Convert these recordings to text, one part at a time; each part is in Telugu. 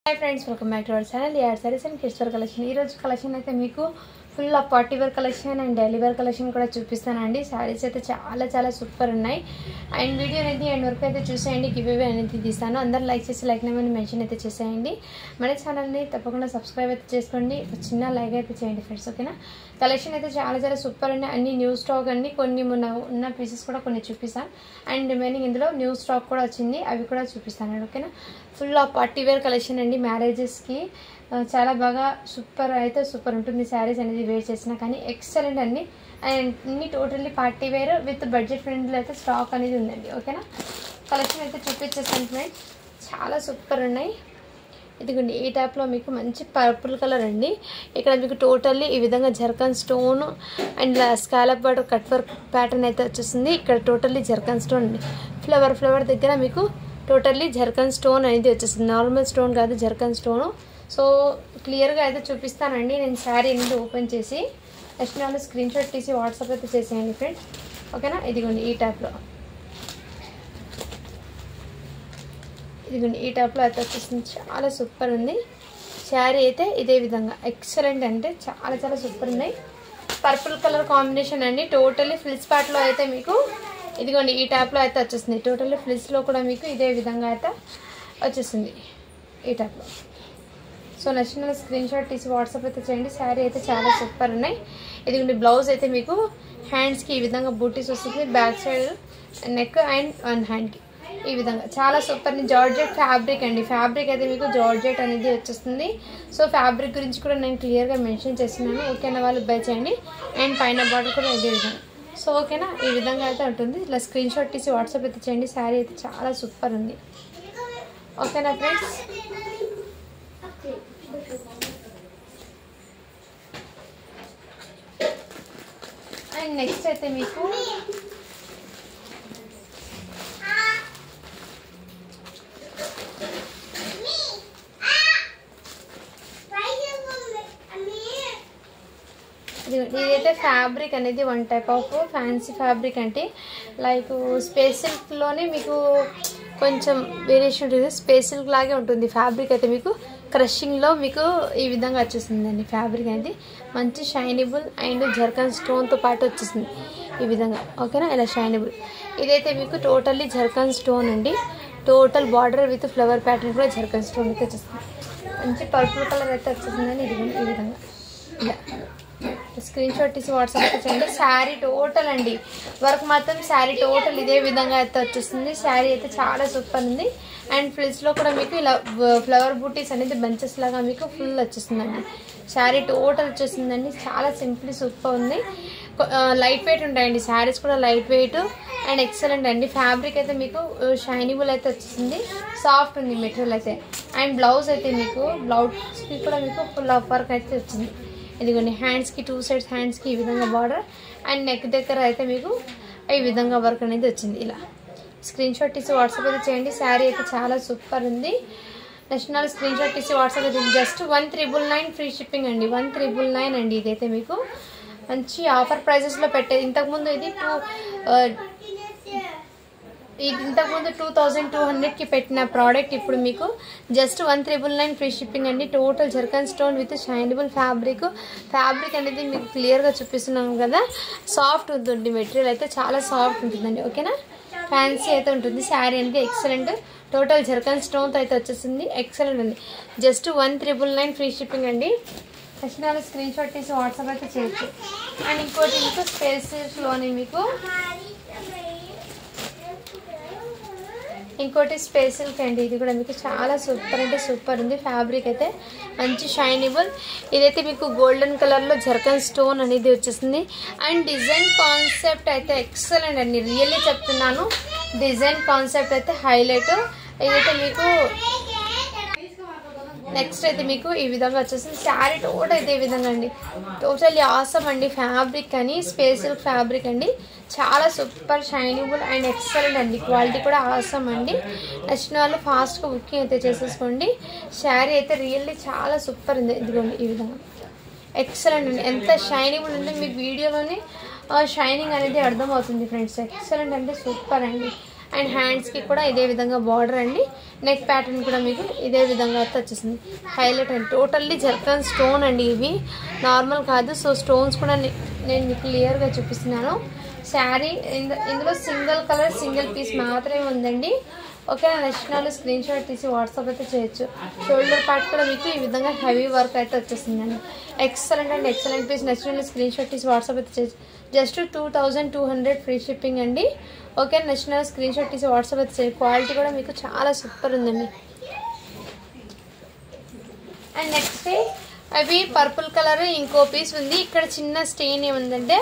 Hi friends welcome back to our channel यार saris and kids wear collection ఈ రోజు కలెక్షన్ అయితే మీకు full of party wear collection and daily wear collection కూడా చూపిస్తానండి సారీస్ అయితే చాలా సూపర్ ఉన్నాయి అండ్ వీడియో అనేది ఎండ్ వరకు అయితే చూసేయండి గివ్ అవే అనేది తీస్తాను అందరూ లైక్ చేసి లైక్ నెంబర్ని మెన్షన్ అయితే చేసేయండి మన ఛానల్ని తప్పకుండా సబ్స్క్రైబ్ అయితే చేసుకోండి చిన్న లైక్ అయితే చేయండి ఫ్రెండ్స్ ఓకేనా కలెక్షన్ అయితే చాలా సూపర్ ఉన్నాయి అన్ని న్యూ స్టాక్ అన్ని కొన్ని ఉన్న పీసెస్ కూడా కొన్ని చూపిస్తాను అండ్ రిమైనింగ్ ఇందులో న్యూ స్టాక్ కూడా వచ్చింది అవి కూడా చూపిస్తాను ఓకేనా full of party wear collection అండి మ్యారేజెస్కి చాలా బాగా సూపర్ ఉంటుంది శారీస్ అనేది వేర్ చేసినా కానీ ఎక్సలెంట్ అండి అండ్ అన్ని totally party wear with budget friendly అయితే స్టాక్ అనేది ఉందండి ఓకేనా కలెక్షన్ అయితే చూపించేసాను ఫ్రెండ్స్ చాలా సూపర్ ఉన్నాయి ఇదిగోండి ఈ టైప్లో మీకు మంచి పర్పుల్ కలర్ అండి ఇక్కడ మీకు టోటల్లీ ఈ విధంగా zircon stone and scallop border cut work pattern అయితే వచ్చేసింది ఇక్కడ టోటల్లీ జర్కన్ స్టోన్ అండి ఫ్లవర్ దగ్గర మీకు టోటల్లీ జర్కన్ స్టోన్ అనేది వచ్చేసింది నార్మల్ స్టోన్ కాదు జర్కన్ స్టోను సో క్లియర్గా అయితే చూపిస్తానండి నేను శారీ అనేది ఓపెన్ చేసి నెక్స్ట్ వాళ్ళు స్క్రీన్ షాట్ తీసి వాట్సాప్ అయితే చేసేయండి ఫ్రెండ్స్ ఓకేనా ఇదిగోండి ఈ టైప్లో ఈ టైప్లో అయితే వచ్చేసింది చాలా సూపర్ ఉంది శారీ అయితే ఇదే విధంగా ఎక్సలెంట్ అంటే చాలా సూపర్ ఉన్నాయి పర్పుల్ కలర్ కాంబినేషన్ అండి టోటల్లీ ఫ్రిల్స్ పార్ట్లో అయితే మీకు ఇదిగోండి ఈ టైప్లో అయితే వచ్చేసింది టోటల్లీ ఫ్రిల్స్లో కూడా మీకు ఇదే విధంగా అయితే వచ్చేసింది ఈ టైప్లో సో నచ్చిన స్క్రీన్ షాట్ తీసి వాట్సాప్ అయితే చేయండి శారీ అయితే చాలా సూపర్ ఉన్నాయి ఇదిగోండి బ్లౌజ్ అయితే మీకు హ్యాండ్స్కి ఈ విధంగా బూటీస్ వస్తుంది back side neck and one హ్యాండ్కి ఈ విధంగా చాలా సూపర్ జార్జెట్ ఫ్యాబ్రిక్ అండి ఫ్యాబ్రిక్ అయితే మీకు జార్జెట్ అనేది వచ్చేస్తుంది సో ఫ్యాబ్రిక్ గురించి కూడా నేను క్లియర్గా మెన్షన్ చేస్తున్నాను ఓకేనా వాళ్ళు బై చేయండి అండ్ పైన బార్డర్ కూడా ఇదే విధంగా సో ఓకేనా ఈ విధంగా అయితే ఉంటుంది ఇలా స్క్రీన్ షాట్ తీసి వాట్సాప్ అయితే చేయండి శారీ అయితే చాలా సూపర్ ఉంది ఓకేనా ఫ్రెండ్స్ అండ్ నెక్స్ట్ అయితే మీకు ఇదైతే ఫ్యాబ్రిక్ అనేది one type of fancy fabric అంటే లైక్ స్పేస్ సిల్క్లోనే మీకు కొంచెం వేరియేషన్ ఉంటుంది స్పేస్ సిల్క్ లాగే ఉంటుంది ఫ్యాబ్రిక్ అయితే మీకు క్రషింగ్లో మీకు ఈ విధంగా వచ్చేసిందండి ఫ్యాబ్రిక్ అనేది మంచి షైనబుల్ అండ్ జర్కన్ స్టోన్తో పాటు వచ్చేసింది ఈ విధంగా ఓకేనా ఇలా షైనబుల్ ఇదైతే మీకు టోటల్లీ జర్కన్ స్టోన్ అండి total border with flower pattern కూడా జర్కన్ స్టోన్ అయితే వచ్చేస్తుంది మంచి పర్పుల్ కలర్ అయితే వచ్చేసిందండి ఇది ఈ విధంగా ఇలా స్క్రీన్ షాట్ తీసి వాట్సాప్ అయితే చేయండి శారీ టోటల్ అండి వర్క్ మాత్రం శారీ టోటల్ ఇదే విధంగా అయితే వచ్చేస్తుంది శారీ అయితే చాలా సూపర్ ఉంది అండ్ ఫ్రిల్స్లో కూడా మీకు ఇలా ఫ్లవర్ బూటీస్ అనేది బంచెస్ లాగా మీకు ఫుల్ వచ్చేస్తుందండి శారీ టోటల్ వచ్చేసిందండి చాలా సింపుల్ సూపర్ ఉంది లైట్ వెయిట్ ఉంటాయండి శారీస్ కూడా లైట్ వెయిట్ అండ్ ఎక్సలెంట్ అండి ఫ్యాబ్రిక్ అయితే మీకు షైనబుల్ అయితే వచ్చేసింది సాఫ్ట్ ఉంది మెటీరియల్ అయితే అండ్ బ్లౌజ్ అయితే మీకు బ్లౌజ్కి కూడా మీకు ఫుల్ ఆఫ్ వర్క్ అయితే వచ్చింది ఇదిగోండి హ్యాండ్స్కి టూ సైడ్స్ హ్యాండ్స్కి ఈ విధంగా బార్డర్ అండ్ నెక్ దగ్గర అయితే మీకు ఈ విధంగా వర్క్ అనేది వచ్చింది ఇలా స్క్రీన్ షాట్ తీసి వాట్సాప్ అయితే చేయండి శారీ అయితే చాలా సూపర్ ఉంది నేషనల్ స్క్రీన్ షాట్ తీసి వాట్సాప్ అయితే జస్ట్ 1399 ఫ్రీ షిప్పింగ్ అండి 1399 అండి ఇదైతే మీకు మంచి ఆఫర్ ప్రైజెస్లో పెట్టేది ఇంతకుముందు ఇది ఇంతకుముందు 2200కి పెట్టిన ప్రోడక్ట్ ఇప్పుడు మీకు జస్ట్ 1399 ఫ్రీ షిప్పింగ్ అండి total zircon stone with షైనబుల్ fabric అనేది మీకు క్లియర్గా చూపిస్తున్నాం కదా సాఫ్ట్ ఉంటుంది మెటీరియల్ అయితే చాలా సాఫ్ట్ ఉంటుందండి ఓకేనా ఫ్యాన్సీ అయితే ఉంటుంది శారీ అనేది ఎక్సలెంట్ టోటల్ జర్కన్ స్టోన్తో అయితే వచ్చేసింది ఎక్సలెంట్ ఉంది జస్ట్ 1399 ఫ్రీ షిప్పింగ్ అండి ఫస్ట్ స్క్రీన్ షాట్ తీసి వాట్సాప్ అయితే చేయొచ్చు అండ్ ఇంకోటి మీకు స్పేసెస్లోనే మీకు ఇంకోటి స్పెషల్ అండి ఇది కూడా మీకు చాలా సూపర్ అంటే సూపర్ ఉంది ఫ్యాబ్రిక్ అయితే మంచి షైనబుల్ ఇదైతే మీకు గోల్డెన్ కలర్లో జర్కన్ స్టోన్ అనేది వచ్చేసింది అండ్ డిజైన్ కాన్సెప్ట్ అయితే ఎక్సలెంట్ అండి రియల్లీ చెప్తున్నాను డిజైన్ కాన్సెప్ట్ అయితే హైలైట్ ఇదైతే మీకు నెక్స్ట్ అయితే మీకు ఈ విధంగా వచ్చేసింది శారీ టోటల్ అయితే ఈ విధంగా అండి టోటల్లీ ఆసమ్ అండి ఫ్యాబ్రిక్ అని స్పెషల్ ఫ్యాబ్రిక్ అండి చాలా సూపర్ షైనబుల్ అండ్ ఎక్సలెంట్ అండి క్వాలిటీ కూడా ఆసమ్ అండి నచ్చిన వాళ్ళు ఫాస్ట్గా బుకింగ్ అయితే చేసేసుకోండి శారీ అయితే రియల్లీ చాలా సూపర్ ఉంది ఇదిగోండి ఈ విధంగా ఎక్సలెంట్ అండి ఎంత షైనబుల్ ఉంది మీకు వీడియోలోనే షైనింగ్ అనేది అర్థమవుతుంది ఫ్రెండ్స్ ఎక్సలెంట్ అంటే సూపర్ అండి అండ్ హ్యాండ్స్కి కూడా ఇదే విధంగా బార్డర్ అండి. నెక్ ప్యాటర్న్ కూడా మీకు ఇదే విధంగా అయితే వచ్చేసింది. హైలైట్ అండి, టోటల్లీ జర్కన్ స్టోన్ అండి, ఇవి నార్మల్ కాదు. సో స్టోన్స్ కూడా నేను మీకు క్లియర్గా చూపిస్తున్నాను. శారీ ఇందులో సింగిల్ కలర్ సింగిల్ పీస్ మాత్రమే ఉందండి. ఓకే, నచ్చిన వాళ్ళు స్క్రీన్ షాట్ తీసి వాట్సాప్ అయితే చేయొచ్చు. షోల్డర్ పార్ట్ కూడా మీకు ఈ విధంగా హెవీ వర్క్ అయితే వచ్చేసిందండి. ఎక్సలెంట్ అండి, ఎక్సలెంట్ పీస్. నచ్చిన వాళ్ళు స్క్రీన్ షాట్ తీసి వాట్సాప్ అయితే చేయొచ్చు. జస్ట్ 2200 ఫ్రీ షిప్పింగ్ అండి. ఓకే, నచ్చిన స్క్రీన్ షాట్ తీసి వాట్సాప్ అయితే చేయొచ్చు. క్వాలిటీ కూడా మీకు చాలా సూపర్ ఉందండి. అండ్ నెక్స్ట్ అవి పర్పుల్ కలర్ ఇంకో పీస్ ఉంది. ఇక్కడ చిన్న స్టెయిన్ ఏముందంటే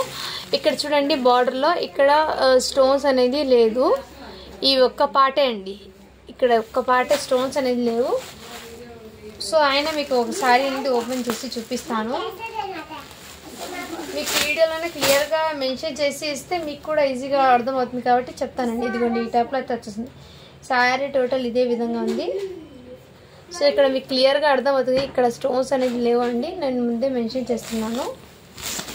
ఇక్కడ చూడండి, బార్డర్లో ఇక్కడ స్టోన్స్ అనేది లేదు, ఈ ఒక్క పార్టే అండి, ఇక్కడ ఒక్క పార్టే స్టోన్స్ అనేది లేవు. సో అయినా మీకు ఒకసారి అనేది ఓపెన్ చేసి చూపిస్తాను. మీకు వీడియోలోనే క్లియర్గా మెన్షన్ చేసి ఇస్తే మీకు కూడా ఈజీగా అర్థమవుతుంది కాబట్టి చెప్తానండి. ఇదిగోండి, ఈ టైప్లో అయితే వచ్చేసింది. శారీ టోటల్ ఇదే విధంగా ఉంది. సో ఇక్కడ మీకు క్లియర్గా అర్థమవుతుంది, ఇక్కడ స్టోన్స్ అనేది లేవు అండి, నేను ముందే మెన్షన్ చేస్తున్నాను.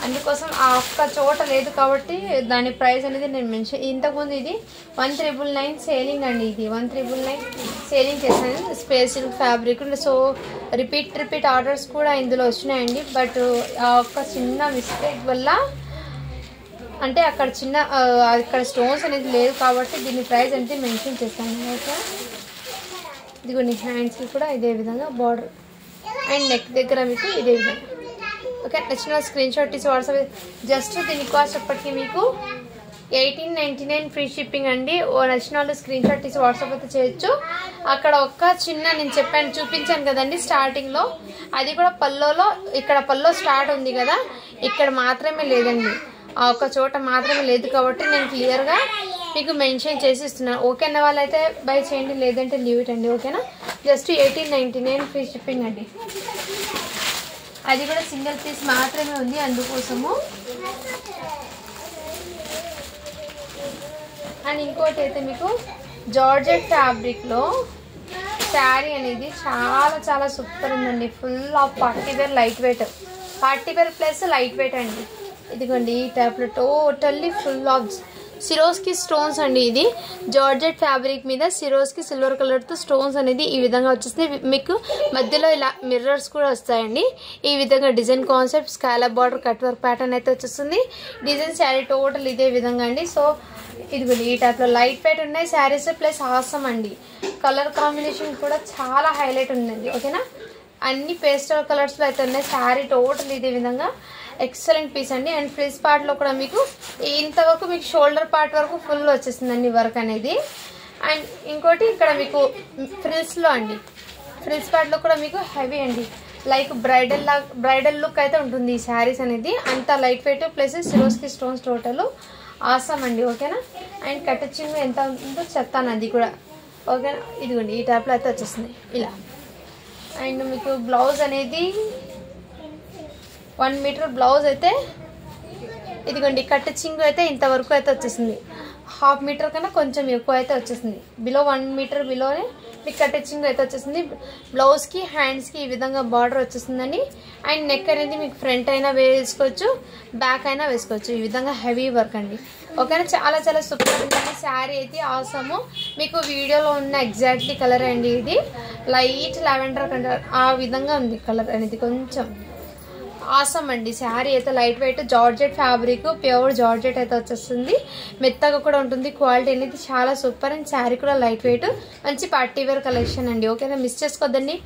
అందుకోసం ఆ ఒక్క చోట లేదు కాబట్టి దాని ప్రైస్ అనేది నేను మెన్షన్. ఇంతకుముందు ఇది 199 సేలింగ్ అండి, ఇది 199 సేలింగ్ చేశాను. Special fabric. So repeat orders కూడా ఇందులో వచ్చినాయండి. బట్ ఆ ఒక్క చిన్న మిస్టేక్ వల్ల అంటే అక్కడ స్టోన్స్ అనేది లేదు కాబట్టి దీని ప్రైస్ అంటే మెన్షన్ చేస్తాను. ఓకే, ఇదిగోండి హ్యాండ్స్కి కూడా ఇదే విధంగా బార్డర్ అండ్ నెక్ దగ్గర మీకు ఇదే విధంగా. ఓకే, నచ్చిన స్క్రీన్ షాట్ తీసి వాట్సాప్. జస్ట్ దీని కాస్ట్ ఎప్పటికీ మీకు 1899 ఫ్రీ షిప్పింగ్ అండి. నచ్చిన వాళ్ళు స్క్రీన్ షాట్ తీసి వాట్సాప్ అయితే చేయొచ్చు. అక్కడ ఒక్క చిన్న నేను చూపించాను కదండి స్టార్టింగ్లో, అది కూడా పల్లోలో, ఇక్కడ పల్లో స్టార్ట్ ఉంది కదా, ఇక్కడ మాత్రమే లేదండి, ఆ ఒక్క చోట మాత్రమే లేదు కాబట్టి నేను క్లియర్గా మీకు మెన్షన్ చేసి ఇస్తున్నాను. ఓకే అన్న వాళ్ళైతే బై చేయండి, లేదంటే లీవ్ ఇట్ అండి. ఓకేనా, జస్ట్ 1899 ఫ్రీ షిప్పింగ్ అండి. అది కూడా సింగిల్ పీస్ మాత్రమే ఉంది, అందుకోసము. అండ్ ఇంకోటి అయితే మీకు జార్జెట్ ఫ్యాబ్రిక్లో శారీ అనేది చాలా సూపర్ ఉందండి. Full of party wear, light weight, party wear plus light weight అండి. ఇదిగోండి ఈ టైప్లో totally full of Swarovski stones అండి. ఇది జార్జెట్ ఫ్యాబ్రిక్ మీద సిరోస్కి సిల్వర్ కలర్తో స్టోన్స్ అనేది ఈ విధంగా వచ్చేస్తుంది. మీకు మధ్యలో ఇలా మిర్రర్స్ కూడా వస్తాయండి. ఈ విధంగా design concept scallop border cut work pattern అయితే వచ్చేస్తుంది. డిజైన్ శారీ టోటల్ ఇదే విధంగా అండి. సో ఇదిగోండి ఈ టైప్లో లైట్ వెయిట్ ఉన్నాయి శారీస్, ప్లస్ ఆసమ్ అండి. కలర్ కాంబినేషన్ కూడా చాలా హైలైట్ ఉందండి. ఓకేనా, అన్ని పేస్టల్ కలర్స్లో అయితే ఉన్నాయి. శారీ టోటల్ ఇదే విధంగా ఎక్సలెంట్ పీస్ అండి. అండ్ ఫ్రిల్స్ పార్ట్లో కూడా మీకు ఇంతవరకు మీకు షోల్డర్ పార్ట్ వరకు ఫుల్ వచ్చేసిందండి వర్క్ అనేది. అండ్ ఇంకోటి ఇక్కడ మీకు ఫ్రిల్స్లో అండి, ఫ్రిల్స్ పార్ట్లో కూడా మీకు హెవీ అండి, లైక్ బ్రైడల్ లుక్ అయితే ఉంటుంది ఈ శారీస్ అనేది. అంత light weight plus Swarovski stones total awesome అండి. ఓకేనా, అండ్ కటింగ్ ఎంత ఉంటుందో చెప్తాను అది కూడా. ఓకేనా, ఇదిగోండి ఈ టైప్లో అయితే వచ్చేస్తుంది ఇలా. అండ్ మీకు బ్లౌజ్ అనేది 1 మీటర్ బ్లౌజ్ అయితే ఇదిగోండి కటింగ్ అయితే ఇంతవరకు అయితే వచ్చేసింది. 1/2 మీటర్ కన్నా కొంచెం ఎక్కువ అయితే వచ్చేసింది. బిలో 1 మీటర్ బిలోనే మీకు కటింగ్ అయితే వచ్చేసింది. బ్లౌజ్కి హ్యాండ్స్కి ఈ విధంగా బార్డర్ వచ్చేసిందండి. అండ్ నెక్ అనేది మీకు ఫ్రంట్ అయినా వేసుకోవచ్చు, బ్యాక్ అయినా వేసుకోవచ్చు. ఈ విధంగా హెవీ వర్క్ అండి. ఓకేనా, చాలా సూపర్ ఉంటుంది శారీ అయితే. ఆసము మీకు వీడియోలో ఉన్న ఎగ్జాక్ట్లీ కలర్ అండి, ఇది లైట్ లావెండర్ కలర్ ఆ విధంగా ఉంది కలర్ అనేది. కొంచెం ఆసమ్ అండి శారీ అయితే. Light weight georgette fabric, pure georgette అయితే వచ్చేస్తుంది. మెత్తగా కూడా ఉంటుంది, క్వాలిటీ అనేది చాలా సూపర్. అండ్ శారీ కూడా లైట్ వెయిట్, మంచి పార్టీ వేర్ కలెక్షన్ అండి. ఓకేనా, మిస్ చేసుకోవద్దండి.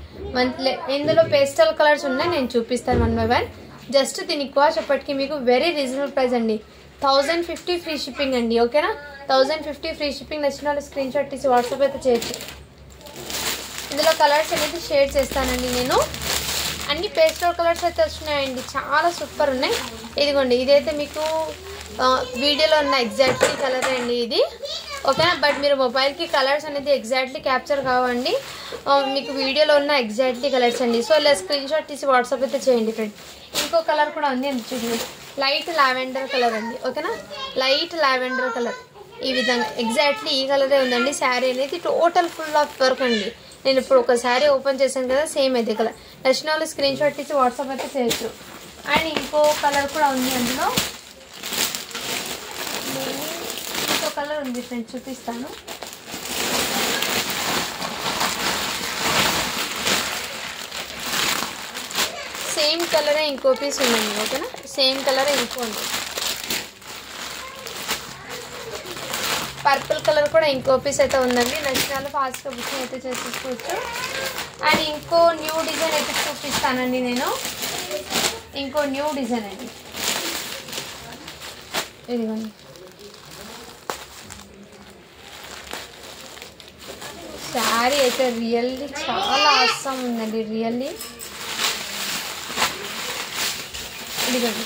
ఇందులో పేస్టల్ కలర్స్ ఉన్నాయి, నేను చూపిస్తాను 1 by 1. జస్ట్ దీని కాస్ట్ ఎప్పటికీ మీకు వెరీ రీజనబుల్ ప్రైస్ అండి. 1050 ఫ్రీ షిప్పింగ్ అండి. ఓకేనా, 1050 ఫ్రీ షిప్పింగ్. నచ్చిన వాళ్ళు స్క్రీన్ షాట్ తీసి వాట్సాప్ అయితే చేయొచ్చు. ఇందులో కలర్స్ అనేది షేర్ చేస్తానండి నేను. అన్ని పేస్టల్ కలర్స్ అయితే వచ్చినాయండి, చాలా సూపర్ ఉన్నాయి. ఇదిగోండి ఇదైతే మీకు వీడియోలో ఉన్న ఎగ్జాక్ట్లీ కలర్ అండి ఇది. ఓకేనా, బట్ మీరు మొబైల్కి కలర్స్ అనేది ఎగ్జాక్ట్లీ క్యాప్చర్ కావండి, మీకు వీడియోలో ఉన్న ఎగ్జాక్ట్లీ కలర్స్ అండి. సో ఇలా స్క్రీన్ షాట్ తీసి వాట్సాప్ అయితే చేయండి ఫ్రెండ్. ఇంకో కలర్ కూడా ఉంది అండి, చూడండి లైట్ లావెండర్ కలర్ అండి. ఓకేనా, లైట్ లావెండర్ కలర్ ఈ విధంగా ఎగ్జాక్ట్లీ ఈ కలరే ఉందండి. శారీ అనేది టోటల్ ఫుల్ ఆఫ్ వర్క్ అండి. నేను ఇప్పుడు ఒక శారీ ఓపెన్ చేశాను కదా, సేమ్ అయితే కలర్. నచ్చిన వాళ్ళు స్క్రీన్ షాట్ తీసి వాట్సాప్ అయితే చేయొచ్చు. అండ్ ఇంకో కలర్ కూడా ఉంది అందులో, ఇంకో కలర్ ఉంది ఫ్రెండ్స్, చూపిస్తాను. సేమ్ కలరే ఇంకో పీస్ ఉందండి. ఓకేనా, సేమ్ కలరే ఇంకో ఉంది. పర్పుల్ కలర్ కూడా ఇంకో పీస్ అయితే ఉందండి. నచ్చిన వాళ్ళు ఫాస్ట్గా బుకింగ్ అయితే చేసేసుకోవచ్చు. అండ్ ఇంకో న్యూ డిజైన్ అయితే చూపిస్తానండి నేను. ఇంకో న్యూ డిజైన్ అండి, ఇదిగోండి. శారీ అయితే రియల్లీ చాలా ఆసమ్ ఉందండి. రియల్లీ ఇదిగోండి,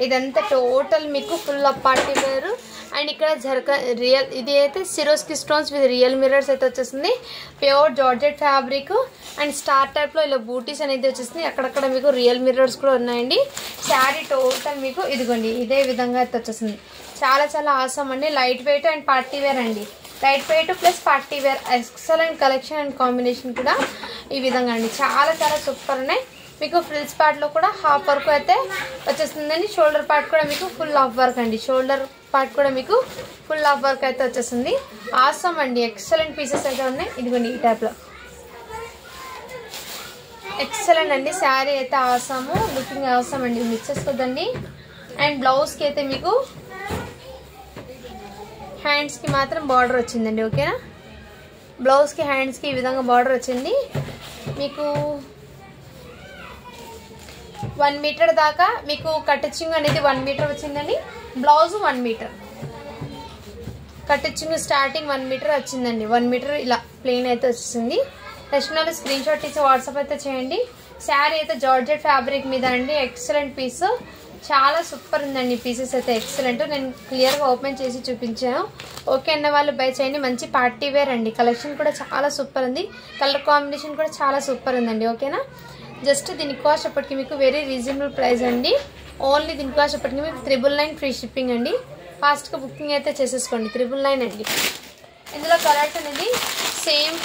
ఇదంతా టోటల్ మీకు full of party wear. And ఇక్కడ రియల్ ఇది అయితే Swarovski stones with real mirrors అయితే వచ్చేసింది. Pure georgette fabric and star టైప్లో ఇలా బూటీస్ అనేది వచ్చేసింది. అక్కడక్కడ మీకు రియల్ మిర్రర్స్ కూడా ఉన్నాయండి. శారీ టోటల్ మీకు ఇదిగోండి ఇదే విధంగా అయితే వచ్చేసింది. చాలా చాలా ఆసమ్ అండి. Light weight and party wear అండి. Light weight plus party wear excellent collection and combination కూడా ఈ విధంగా అండి. చాలా చాలా సూపర్ ఉన్నాయి. మీకు ఫ్రిల్స్ పార్ట్లో కూడా హాఫ్ వర్క్ అయితే వచ్చేస్తుందండి. షోల్డర్ పార్ట్ కూడా మీకు ఫుల్ హాఫ్ వర్క్ అండి. షోల్డర్ పార్ట్ కూడా మీకు ఫుల్ హాఫ్ వర్క్ అయితే వచ్చేస్తుంది. ఆసమ్ అండి. ఎక్సలెంట్ పీసెస్ అయితే ఉన్నాయి. ఇదిగోండి ఈ టైప్లో ఎక్సలెంట్ అండి. శారీ అయితే ఆసము, లుకింగ్ ఆసమ్ అండి. మిక్స్ చేసుకోదండి. అండ్ బ్లౌజ్కి అయితే మీకు హ్యాండ్స్కి మాత్రం బార్డర్ వచ్చిందండి. ఓకేనా, బ్లౌజ్కి హ్యాండ్స్కి ఈ విధంగా బార్డర్ వచ్చింది. మీకు 1 మీటర్ దాకా మీకు కటింగ్ అనేది 1 మీటర్ వచ్చిందండి. Blouse 1 metre, cutting starting 1 metre వచ్చిందండి. 1 మీటర్ ఇలా ప్లెయిన్ అయితే వచ్చింది. నెక్స్ట్ స్క్రీన్ షాట్ తీసి వాట్సాప్ అయితే చేయండి. శారీ అయితే జార్జెట్ ఫ్యాబ్రిక్ మీద అండి. ఎక్సలెంట్ పీస్, చాలా సూపర్ ఉందండి. పీసెస్ అయితే ఎక్సలెంట్. నేను క్లియర్గా ఓపెన్ చేసి చూపించాను. ఓకే అన్న వాళ్ళు బై చేయండి. మంచి పార్టీ వేర్ అండి. కలెక్షన్ కూడా చాలా సూపర్ ఉంది. కలర్ కాంబినేషన్ కూడా చాలా సూపర్ ఉందండి. ఓకేనా, జస్ట్ దీని కాస్ట్ అప్పటికి మీకు వెరీ రీజనబుల్ ప్రైస్ అండి. ఓన్లీ దీని కాస్ట్ అప్పటికి మీకు 999 ఫ్రీ షిప్పింగ్ అండి. ఫాస్ట్గా బుకింగ్ అయితే చేసేసుకోండి. 999 అండి. ఇందులో కలర్స్ అనేది సేమ్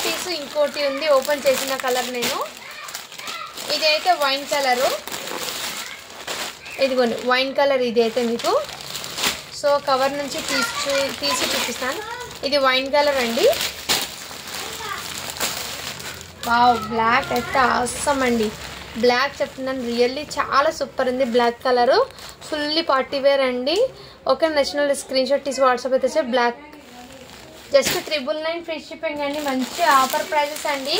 పీసు ఇంకోటి ఉంది. ఓపెన్ చేసిన కలర్ నేను ఇదైతే వైన్ కలరు. ఇదిగోండి వైన్ కలర్ ఇది అయితే మీకు. సో కవర్ నుంచి తీసి చూపిస్తాను. ఇది వైన్ కలర్ అండి. వావ్, బ్లాక్ అయితే ఆసమ్ అండి. బ్లాక్ చెప్తున్నాను, రియల్లీ చాలా సూపర్ ఉంది. Black colour fully party wear అండి. ఓకే, నచ్చిన స్క్రీన్ షాట్ తీసి వాట్సాప్ అయితే బ్లాక్ జస్ట్ 999 ఫ్రీ షిప్పింగ్ అండి. మంచి ఆఫర్ ప్రైజెస్ అండి.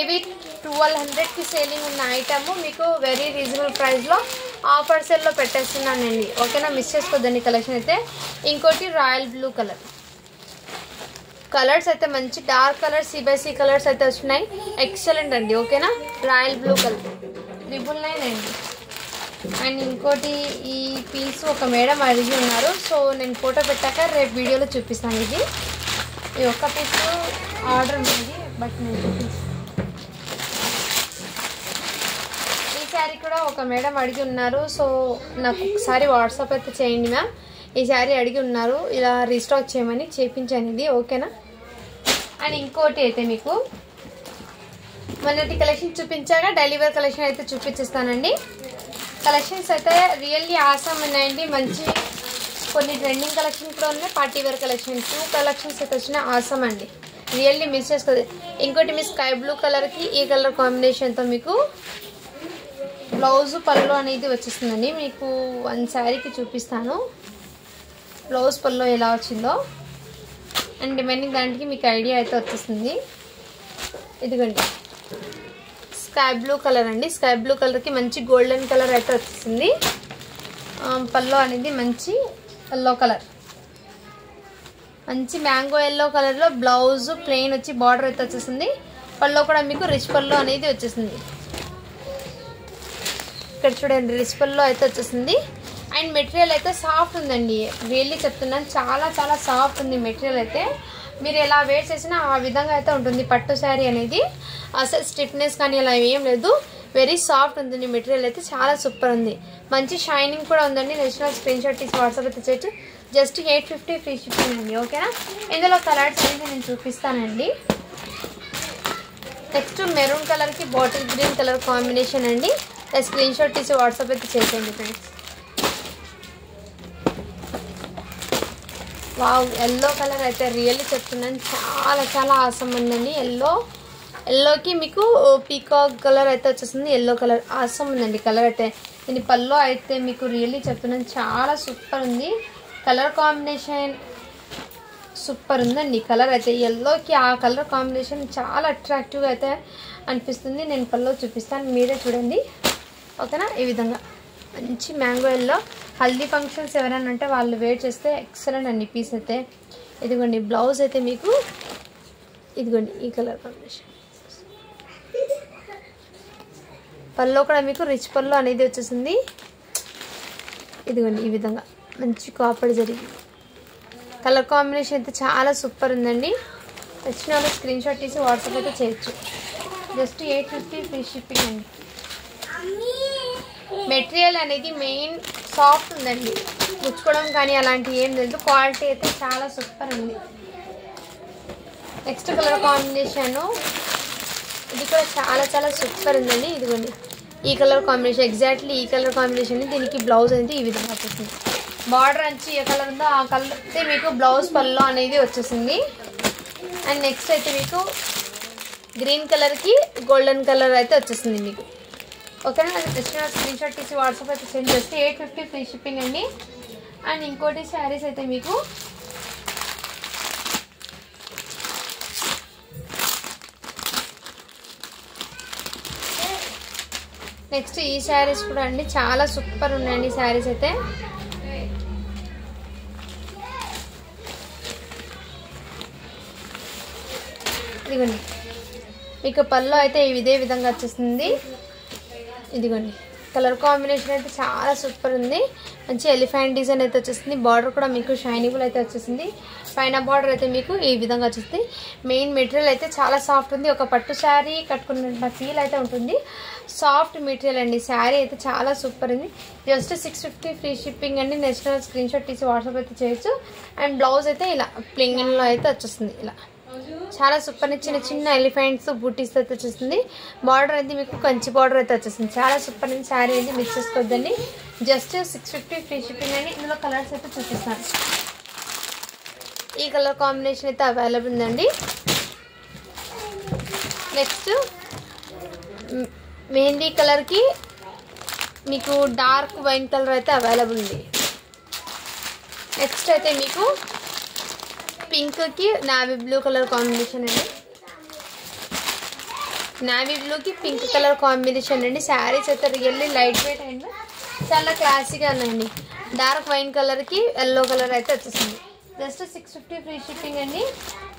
ఇవి 1200కి సేలింగ్ ఉన్న ఐటమ్ మీకు వెరీ రీజనబుల్ ప్రైస్లో ఆఫర్ సేల్లో పెట్టేస్తున్నానండి. ఓకేనా, మిస్ చేసుకోద్దండి కలెక్షన్ అయితే. ఇంకోటి రాయల్ బ్లూ కలర్. కలర్స్ అయితే మంచి డార్క్ కలర్స్, CBC కలర్స్ అయితే వచ్చినాయి. ఎక్సలెంట్ అండి. ఓకేనా, రాయల్ బ్లూ కలర్ 999 అండి. అండ్ ఇంకోటి ఈ పీస్ ఒక మేడం అడిగి ఉన్నారు. సో నేను ఫోటో పెట్టాక రేపు వీడియోలో చూపిస్తాను. ఈ ఒక్క పీస్ ఆర్డర్ ఉంది, బట్ నేను చూపిస్తాను. ఈ శారీ కూడా ఒక మేడం అడిగి ఉన్నారు. సో నాకు ఒకసారి వాట్సాప్ అయితే చేయండి మ్యామ్. ఈ శారీ అడిగి ఉన్నారు, ఇలా రీస్టాక్ చేయమని చేయించాను ఇది. ఓకేనా, అండ్ ఇంకోటి అయితే మీకు మొన్నటి కలెక్షన్ చూపించాక డైలీ వేర్ కలెక్షన్ అయితే చూపించేస్తానండి. కలెక్షన్స్ అయితే రియల్లీ ఆసమ్ ఉన్నాయండి. మంచి కొన్ని ట్రెండింగ్ కలెక్షన్ కూడా ఉన్నాయి. పార్టీ వేర్ కలెక్షన్ 2 కలెక్షన్స్ అయితే వచ్చిన ఆసమ్ అండి. రియల్లీ మిస్ చేసుకోదు. ఇంకోటి మీ స్కై బ్లూ కలర్కి ఈ కలర్ కాంబినేషన్తో మీకు బ్లౌజ్ పళ్ళు అనేది వచ్చేస్తుందండి. మీకు 1 శారీకి చూపిస్తాను బ్లౌజ్ పళ్ళు ఎలా వచ్చిందో. అండ్ రిమైనింగ్ దానికి మీకు ఐడియా అయితే వచ్చేస్తుంది. ఇదిగోండి స్కై బ్లూ కలర్ అండి. స్కై బ్లూ కలర్కి మంచి గోల్డెన్ కలర్ అయితే వచ్చేసింది. పళ్ళు అనేది మంచి ఎల్లో కలర్, మంచి మ్యాంగో ఎల్లో కలర్లో బ్లౌజ్ ప్లెయిన్ వచ్చి బార్డర్ అయితే వచ్చేసింది. పళ్ళు కూడా మీకు రిచ్ పళ్ళు అనేది వచ్చేసింది. ఇక్కడ చూడండి రిచ్ పళ్ళు అయితే వచ్చేసింది. అండ్ మెటీరియల్ అయితే సాఫ్ట్ ఉందండి. రియల్లీ చెప్తున్నాను, చాలా చాలా సాఫ్ట్ ఉంది మెటీరియల్ అయితే. మీరు ఎలా వేర్ చేసినా ఆ విధంగా అయితే ఉంటుంది పట్టు శారీ అనేది. అసలు స్టిఫ్నెస్ కానీ అలా ఏం లేదు. వెరీ సాఫ్ట్ ఉంటుంది మెటీరియల్ అయితే. చాలా సూపర్ ఉంది. మంచి షైనింగ్ కూడా ఉందండి. నేషనల్ స్క్రీన్ షాట్ తీసి వాట్సాప్ అయితే చేయొచ్చు. జస్ట్ 850 ఫ్రీ షిప్పింగ్ అండి. ఓకేనా, ఇందులో కలర్స్ అనేది నేను చూపిస్తానండి. నెక్స్ట్ మెరూన్ కలర్కి బాటిల్ గ్రీన్ కలర్ కాంబినేషన్ అండి. స్క్రీన్ షాట్ తీసి వాట్సాప్ అయితే చేసేయండి ఫ్రెండ్స్. వావ్, ఎల్లో కలర్ అయితే రియల్లీ చెప్తున్నాను, చాలా చాలా ఆసమ్ ఉందండి. ఎల్లోకి మీకు పీకాక్ కలర్ అయితే వచ్చేసింది. ఎల్లో కలర్ ఆసమ్ ఉందండి కలర్ అయితే. దీని పళ్ళు అయితే మీకు రియల్లీ చెప్తున్నాను, చాలా సూపర్ ఉంది. కలర్ కాంబినేషన్ సూపర్ ఉందండి. కలర్ అయితే ఎల్లోకి ఆ కలర్ కాంబినేషన్ చాలా అట్రాక్టివ్గా అయితే అనిపిస్తుంది. నేను పళ్ళు చూపిస్తాను, మీరే చూడండి ఓకేనా. ఈ విధంగా మంచి మ్యాంగో ఎల్లో. హల్దీ ఫంక్షన్స్ ఎవరైనా ఉంటే వాళ్ళు వేర్ చేస్తే ఎక్సలెంట్ అండి పీస్ అయితే. ఇదిగోండి బ్లౌజ్ అయితే మీకు ఇదిగోండి ఈ కలర్ కాంబినేషన్. పళ్ళు కూడా మీకు రిచ్ పళ్ళు అనేది వచ్చేసింది. ఇదిగోండి ఈ విధంగా మంచి కాపర్ జరిగి కలర్ కాంబినేషన్ అయితే చాలా సూపర్ ఉందండి. వచ్చిన వాళ్ళు స్క్రీన్ షాట్ తీసి వాట్సాప్ అయితే చేయొచ్చు. జస్ట్ 850 ఫ్రీ షిప్పింగ్ అండి. మెటీరియల్ అనేది మెయిన్ సాఫ్ట్ ఉందండి, ముచ్చుకోవడం కానీ అలాంటివి ఏం లేదు. క్వాలిటీ అయితే చాలా సూపర్ ఉంది. నెక్స్ట్ కలర్ కాంబినేషను ఇది కూడా చాలా చాలా సూపర్ ఉందండి. ఇదిగోండి ఈ కలర్ కాంబినేషన్, ఎగ్జాక్ట్లీ ఈ కలర్ కాంబినేషన్. దీనికి బ్లౌజ్ అనేది ఈ విధంగా వచ్చేసింది. బార్డర్ అంచి ఏ కలర్ ఉందో ఆ కలర్ అయితే మీకు బ్లౌజ్ పళ్ళు అనేది వచ్చేసింది. అండ్ నెక్స్ట్ అయితే మీకు గ్రీన్ కలర్కి గోల్డెన్ కలర్ అయితే వచ్చేసింది మీకు ఓకేనా. అది జస్ట్ స్క్రీన్ షాట్ తీసి వాట్సాప్ అయితే సెండ్ చేస్తే 850 ఫ్రీ షిప్పింగ్ అండి. అండ్ ఇంకోటి శారీస్ అయితే మీకు నెక్స్ట్ ఈ శారీస్ కూడా అండి చాలా సూపర్ ఉన్నాయండి శారీస్ అయితే. ఇదిగోండి మీకు పళ్ళు అయితే ఇదే విధంగా వచ్చేస్తుంది. ఇదిగోండి కలర్ కాంబినేషన్ అయితే చాలా సూపర్ ఉంది. మంచి ఎలిఫెంట్ డిజైన్ అయితే వచ్చేసింది. బార్డర్ కూడా మీకు షైనింగ్ అయితే వచ్చేసింది. పైన బార్డర్ అయితే మీకు ఈ విధంగా వచ్చేస్తుంది. మెయిన్ మెటీరియల్ అయితే చాలా సాఫ్ట్ ఉంది. ఒక పట్టు శారీ కట్టుకున్న ఫీల్ అయితే ఉంటుంది. సాఫ్ట్ మెటీరియల్ అండి. శారీ అయితే చాలా సూపర్ ఉంది. జస్ట్ 650 ఫ్రీ షిప్పింగ్ అండి. నెక్స్ట్ స్క్రీన్ షాట్ తీసి వాట్సాప్ అయితే చేయొచ్చు. అండ్ బ్లౌజ్ అయితే ఇలా ప్లెయిన్లో అయితే వచ్చేస్తుంది. ఇలా చాలా సూపర్ చిన్న చిన్న ఎలిఫెంట్స్ బూటీస్ అయితే వచ్చేస్తుంది. బార్డర్ అయితే మీకు కంచి బార్డర్ అయితే వచ్చేస్తుంది. చాలా సూపర్ అండి. శారీ అయితే మిక్స్ చేసుకోవద్దండి. జస్ట్ 650 ఫ్రీ షిప్పింగ్ అండి. ఇందులో కలర్స్ అయితే చూపిస్తాను. ఈ కలర్ కాంబినేషన్ అయితే అవైలబుల్ ఉందండి. నెక్స్ట్ మెహందీ కలర్కి మీకు డార్క్ వైన్ కలర్ అయితే అవైలబుల్ ఉంది. నెక్స్ట్ అయితే మీకు పింక్కి నావీ బ్లూ కలర్ కాంబినేషన్ అండి. నావీ బ్లూకి పింక్ కలర్ కాంబినేషన్ అండి. శారీస్ అయితే రియల్లీ లైట్ వెయిట్ అండ్ చాలా క్లాసీగా ఉన్నాయండి. డార్క్ వైన్ కలర్కి ఎల్లో కలర్ అయితే వచ్చేసింది. జస్ట్ 650 ఫ్రీ షిప్పింగ్ అండి.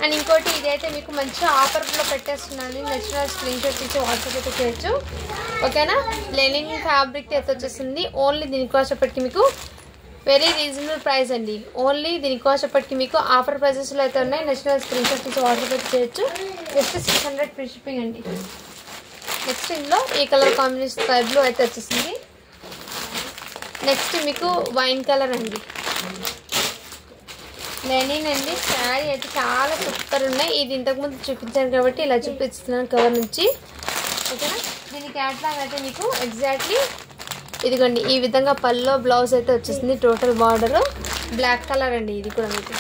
అండ్ ఇంకోటి ఇదైతే మీకు మంచిగా ఆఫర్లో పెట్టేస్తున్నాను. నచ్చిన స్క్రీన్ షాట్ తీసి వాట్సాప్ అయితే చేయొచ్చు ఓకేనా. లెనిన్ ఫ్యాబ్రిక్ అయితే వచ్చేసింది. ఓన్లీ దీనికోసప్పటికి మీకు వెరీ రీజనబుల్ ప్రైస్ అండి. ఓన్లీ దీనికోసప్పటికి మీకు ఆఫర్ ప్రైజెస్లో అయితే ఉన్నాయి. నచ్చిన స్క్రీన్ షాట్ తీసి వాట్సాప్ అయితే చేయొచ్చు. జస్ట్ 600 ఫ్రీ షిప్పింగ్ అండి. నెక్స్ట్ ఇందులో ఈ కలర్ కాంబినేషన్ స్కై బ్లూ అయితే వచ్చేసింది. నెక్స్ట్ మీకు వైన్ కలర్ అండి. లెనిన్ అండి. శారీ అయితే చాలా సూపర్ ఉన్నాయి. ఇది ఇంతకుముందు చూపించాను కాబట్టి ఇలా చూపిస్తున్నాను కవర్ నుంచి ఓకేనా. దీని క్యాట్లాగ్ అయితే మీకు ఎగ్జాక్ట్లీ ఇదిగోండి ఈ విధంగా పల్లో బ్లౌజ్ అయితే వచ్చేసింది. టోటల్ బార్డర్ బ్లాక్ కలర్ అండి. ఇది కూడా మీకు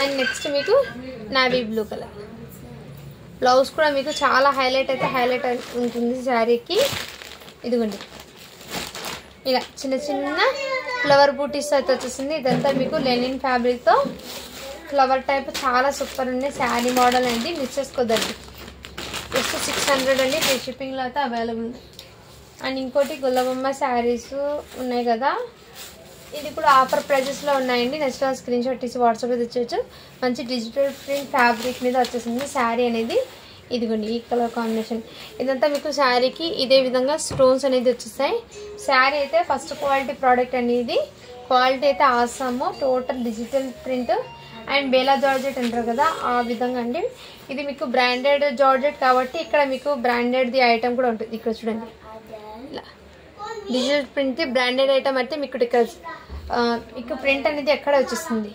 అండ్ నెక్స్ట్ మీకు నావీ బ్లూ కలర్ బ్లౌజ్ కూడా మీకు చాలా హైలైట్ ఉంటుంది శారీకి. ఇదిగోండి ఇలా చిన్న చిన్న ఫ్లవర్ బూటీస్ అయితే వచ్చేసింది. ఇదంతా మీకు లెనిన్ ఫ్యాబ్రిక్తో ఫ్లవర్ టైప్ చాలా సూపర్ ఉంది. శారీ మోడల్ అండి, మిస్ చేసుకోద్దండి. జస్ట్ 600 అండి. ఫ్రీ షిప్పింగ్లో అయితే అవైలబుల్. అండ్ ఇంకోటి గుల్లబొమ్మ శారీస్ ఉన్నాయి కదా, ఇది కూడా ఆఫర్ ప్రైజెస్లో ఉన్నాయండి. నెక్స్ట్ స్క్రీన్ షాట్ తీసి వాట్సాప్ అయితే ఇచ్చేయచ్చు. మంచి డిజిటల్ ప్రింట్ ఫ్యాబ్రిక్ మీద వచ్చేసింది శారీ అనేది. ఇదిగోండి ఈ కలర్ కాంబినేషన్. ఇదంతా మీకు శారీకి ఇదే విధంగా స్టోన్స్ అనేది వచ్చేస్తాయి. శారీ అయితే ఫస్ట్ క్వాలిటీ ప్రోడక్ట్ అనేది. క్వాలిటీ అయితే awesome. Total digital print and బేలా జార్జెట్ అంటారు కదా ఆ విధంగా అండి. ఇది మీకు బ్రాండెడ్ జార్జెట్ కాబట్టి ఇక్కడ మీకు బ్రాండెడ్ది ఐటమ్ కూడా ఉంటుంది. ఇక్కడ చూడండి ఇలా డిజిటల్ ప్రింట్ బ్రాండెడ్ ఐటమ్ అయితే మీకు ఇక్కడ ప్రింట్ అనేది ఎక్కడ వచ్చేస్తుంది.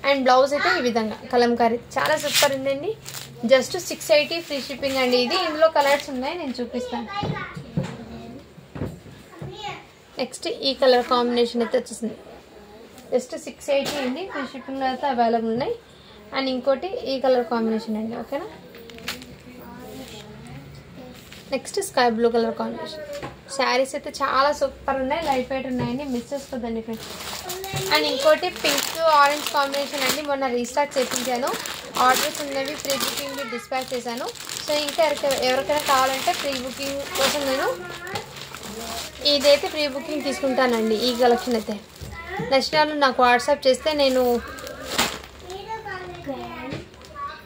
అండ్ బ్లౌజ్ అయితే ఈ విధంగా కలంకారీ చాలా సూపర్ ఉందండి. జస్ట్ 680 ఫ్రీ షిప్పింగ్ అండి. ఇది ఇందులో కలర్స్ ఉన్నాయి, నేను చూపిస్తాను. నెక్స్ట్ ఈ కలర్ కాంబినేషన్ అయితే వచ్చేసింది. జస్ట్ 680 అండి. ఫ్రీ షిప్పింగ్లో అయితే అవైలబుల్ ఉన్నాయి. అండ్ ఇంకోటి ఈ కలర్ కాంబినేషన్ అండి. ఓకేనా. Next sky blue colour combination. Saris అయితే చాలా సూపర్ ఉన్నాయి, లైట్ వెయిట్ ఉన్నాయండి, మిస్ చేసుకోదండి ఫ్రెండ్స్. అండ్ ఇంకోటి పింక్ ఆరెంజ్ కాంబినేషన్ అండి. మొన్న రీస్టార్ట్ చేయించాను, ఆర్డర్స్ ఉన్నవి, ప్రీ బుకింగ్ డిస్పాచ్ చేశాను. సో ఇంకా ఎవరికైనా కావాలంటే ప్రీ బుకింగ్ కోసం నేను ఇదైతే ప్రీ బుకింగ్ తీసుకుంటానండి. ఈ కలెక్షన్ అయితే నచ్చినాలు నాకు వాట్సాప్ చేస్తే నేను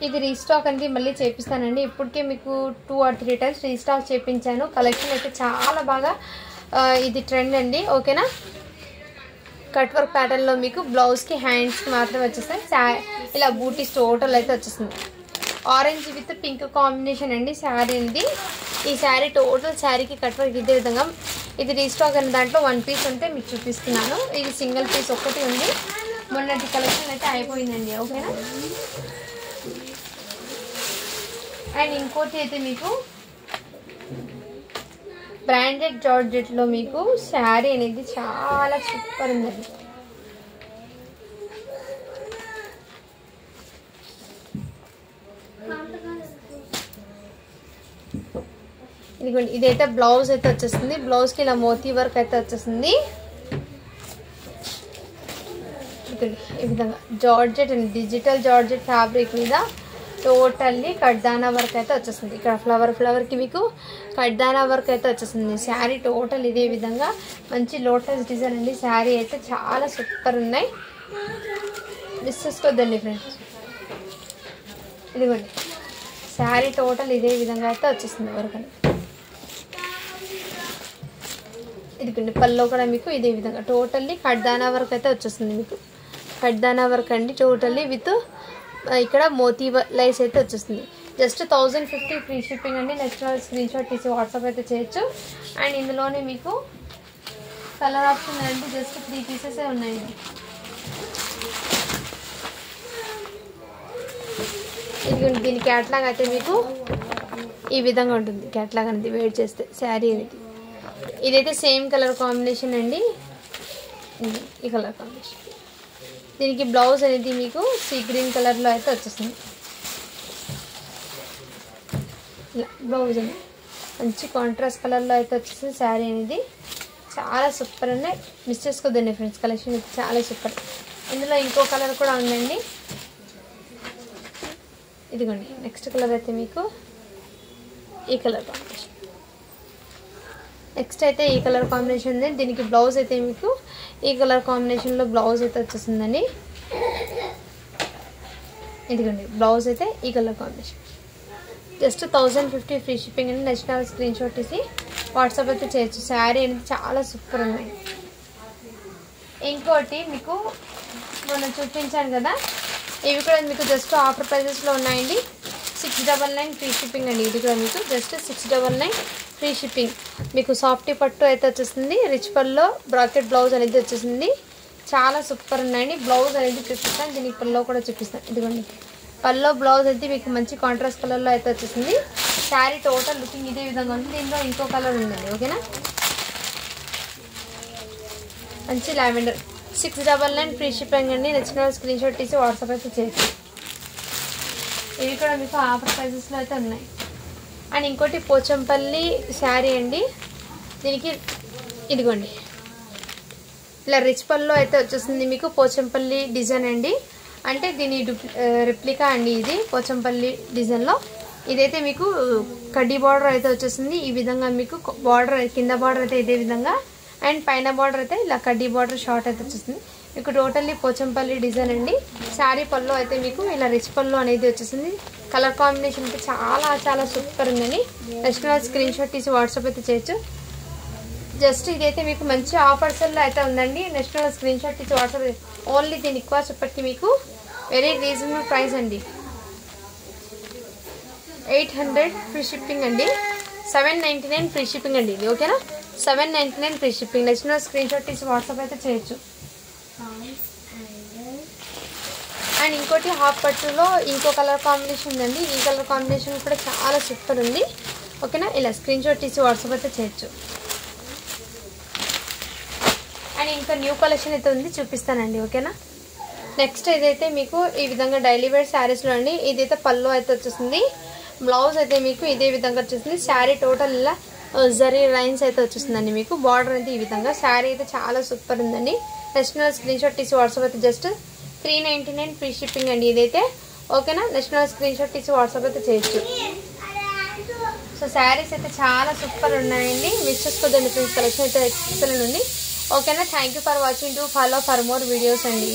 ఇది రీస్టాక్ అండి మళ్ళీ చేపిస్తానండి. ఇప్పటికే మీకు 2 or 3 టైమ్స్ రీస్టాక్ చేయించాను. కలెక్షన్ అయితే చాలా బాగా ఇది ట్రెండ్ అండి. ఓకేనా. కట్ వర్క్ ప్యాటర్న్లో మీకు బ్లౌజ్కి హ్యాండ్స్కి మాత్రమే వచ్చేస్తాయి. ఇలా బూటీస్ టోటల్ అయితే వచ్చేస్తుంది. ఆరెంజ్ విత్ పింక్ కాంబినేషన్ అండి శారీ ఇది. ఈ శారీ టోటల్ శారీకి కట్ వర్క్ ఇదే విధంగా. ఇది రీస్టాక్ అనే దాంట్లో 1 పీస్ ఉంటే మీకు చూపిస్తున్నాను. ఇది సింగిల్ పీస్ ఒక్కటి ఉంది. మొన్నటి కలెక్షన్ అయితే అయిపోయిందండి. ఓకేనా. అండ్ ఇంకోటి అయితే మీకు బ్రాండెడ్ జార్జెట్లో మీకు శారీ అనేది చాలా సూపర్ ఉందండి. ఇదిగోండి, ఇదైతే బ్లౌజ్ అయితే వచ్చేస్తుంది. బ్లౌజ్కి ఇలా మోతీ వర్క్ అయితే వచ్చేస్తుంది. ఈ విధంగా జార్జెట్ అండి, డిజిటల్ జార్జెట్ ఫ్యాబ్రిక్ మీద టోటల్లీ కడ్దానా వర్క్ అయితే వచ్చేస్తుంది. ఇక్కడ ఫ్లవర్కి మీకు కడ్దానా వర్క్ అయితే వచ్చేస్తుంది. శారీ టోటల్ ఇదే విధంగా మంచి లోటస్ డిజైన్ అండి. శారీ అయితే చాలా సూపర్ ఉన్నాయి, మిస్ చేసుకోవద్దండి ఫ్రెండ్స్. ఇదిగోండి శారీ టోటల్ ఇదే విధంగా అయితే వచ్చేస్తుంది వర్క్ అని. ఇదిగోండి పల్లో కూడా మీకు ఇదే విధంగా టోటల్లీ కడ్దానా వర్క్ అయితే వచ్చేస్తుంది. మీకు కడ్దానా వర్క్ అండి టోటల్లీ విత్ ఇక్కడ మోతీ లైస్ అయితే వచ్చేస్తుంది. జస్ట్ 1050 ఫ్రీ షిప్పింగ్ అండి. నెక్స్ట్ స్క్రీన్ షాట్ తీసి వాట్సాప్ అయితే చేయొచ్చు. అండ్ ఇందులోనే మీకు కలర్ ఆప్షన్ అండి జస్ట్ 3 పీసెసే ఉన్నాయండి. ఇది దీని క్యాట్లాగ్ అయితే మీకు ఈ విధంగా ఉంటుంది. క్యాట్లాగ్ అనేది వేట్ చేస్తే శారీ అనేది ఇదైతే సేమ్ కలర్ కాంబినేషన్ అండి. ఈ కలర్ కాంబినేషన్ దీనికి బ్లౌజ్ అనేది మీకు సీ గ్రీన్ కలర్లో అయితే వచ్చేస్తుంది. ఇలా బ్లౌజ్ అనేది మంచి కాంట్రాస్ట్ కలర్లో అయితే వచ్చేసింది. శారీ అనేది చాలా సూపర్ ఉన్నాయి, మిస్ చేసుకోద్దండి ఫ్రెండ్స్. కలెక్షన్ చాలా సూపర్. ఇందులో ఇంకో కలర్ కూడా ఉందండి. ఇదిగోండి నెక్స్ట్ కలర్ అయితే మీకు ఈ కలర్ కాంబినేషన్. నెక్స్ట్ అయితే ఈ కలర్ కాంబినేషన్ ఉంది. దీనికి బ్లౌజ్ అయితే మీకు ఈ కలర్ కాంబినేషన్లో బ్లౌజ్ అయితే వచ్చేసిందండి. ఇదిగోండి బ్లౌజ్ అయితే ఈ colour combination. Just 1050 free shipping అండి. నచ్చిన స్క్రీన్ షాట్ తీసి వాట్సాప్ అయితే చేయొచ్చు. శారీ అనేది చాలా సూపర్ ఉన్నాయి. ఇంకోటి మీకు మొన్న చూపించాను కదా, ఇవి కూడా మీకు జస్ట్ ఆఫర్ ప్రైజెస్లో ఉన్నాయండి. 699 ఫ్రీ షిప్పింగ్ అండి. ఇది కూడా మీకు జస్ట్ 699 ఫ్రీ షిప్పింగ్. మీకు సాఫ్టీ పట్టు అయితే వచ్చేస్తుంది. రిచ్ పల్లో బ్రాకెట్ బ్లౌజ్ అనేది వచ్చేసింది. చాలా సూపర్ ఉన్నాయండి. బ్లౌజ్ అనేది చూపిస్తాను, దీనికి పల్లో కూడా చూపిస్తాను. ఇదిగోండి పల్లో బ్లౌజ్ అయితే మీకు మంచి కాంట్రాస్ట్ కలర్లో అయితే వచ్చేసింది. శారీ టోటల్ లుకింగ్ ఇదే విధంగా ఉంది. దీంట్లో ఇంకో కలర్ ఉందండి. ఓకేనా. మంచి లావెండర్ 699 ఫ్రీ షిప్పింగ్ అండి. నచ్చిన స్క్రీన్ షాట్ తీసి వాట్సాప్ అయితే చేయొచ్చు. ఇవి కూడా మీకు ఆఫర్ ప్రైజెస్లో అయితే ఉన్నాయి. అండ్ ఇంకోటి పోచంపల్లి శారీ అండి. దీనికి ఇదిగోండి ఇలా రిచ్ పల్లో అయితే వచ్చేస్తుంది మీకు పోచంపల్లి డిజైన్ అండి. అంటే దీని రిప్లికా అండి. ఇది పోచంపల్లి డిజైన్లో ఇదైతే మీకు కడ్డీ బార్డర్ అయితే వచ్చేసింది. ఈ విధంగా మీకు బార్డర్ కింద బార్డర్ అయితే ఇదే విధంగా, అండ్ పైన బార్డర్ అయితే ఇలా కడ్డీ బార్డర్ షార్ట్ అయితే వచ్చేసింది. మీకు టోటల్లీ పోచంపల్లి డిజైన్ అండి. శారీ పల్లో అయితే మీకు ఇలా రిచ్ పల్లో అనేది వచ్చేసింది. కలర్ కాంబినేషన్ అయితే చాలా చాలా సూపర్ ఉందని. నెక్స్ట్ స్క్రీన్ షాట్ తీసి వాట్సాప్ అయితే చేయొచ్చు. జస్ట్ ఇదైతే మీకు మంచి ఆఫర్స్లో అయితే ఉందండి. నెక్స్ట్ స్క్రీన్ షాట్ తీసి వాట్సాప్ ఓన్లీ దీని ఎక్కువ చెప్పట్టి మీకు వెరీ రీజనబుల్ ప్రైస్ అండి. 800 ఫ్రీ షిప్పింగ్ అండి. 799 ఫ్రీ షిప్పింగ్ అండి ఇది. ఓకేనా. 799 free shipping. Next screen shot తీసి వాట్సాప్ అయితే చేయొచ్చు. అండ్ ఇంకోటి హాఫ్ పట్టులో ఇంకో కలర్ కాంబినేషన్ ఉందండి. ఈ కలర్ కాంబినేషన్ కూడా చాలా సూపర్ ఉంది. ఓకేనా, ఇలా స్క్రీన్ షాట్ తీసి వాట్సాప్ అయితే చేయొచ్చు. అండ్ ఇంకా న్యూ కలెక్షన్ అయితే ఉంది, చూపిస్తానండి. ఓకేనా, నెక్స్ట్ ఇదైతే మీకు ఈ విధంగా డైలీ వేర్ శారీస్లో అండి. ఇదైతే పళ్ళు అయితే వచ్చేస్తుంది. బ్లౌజ్ అయితే మీకు ఇదే విధంగా వచ్చేస్తుంది. శారీ టోటల్ ఇలా జరీ లైన్స్ అయితే వచ్చేస్తుందండి. మీకు బార్డర్ అయితే ఈ విధంగా. శారీ అయితే చాలా సూపర్ ఉందండి. నెక్స్ట్ స్క్రీన్ షాట్ తీసి వాట్సాప్ అయితే జస్ట్ 399 ఫ్రీ షిప్పింగ్ అండి ఇదైతే. ఓకేనా, నెక్స్ట్ స్క్రీన్ షాట్ తీసి వాట్సాప్ అయితే చేయొచ్చు. సో శారీస్ అయితే చాలా సూపర్ ఉన్నాయండి. మిస్ చేసుకోదండి ఫ్రెండ్స్, కలెక్షన్ అయితే ఎక్సలెంట్ ఉంది. ఓకేనా, thank you for watching. To follow for more videos అండి.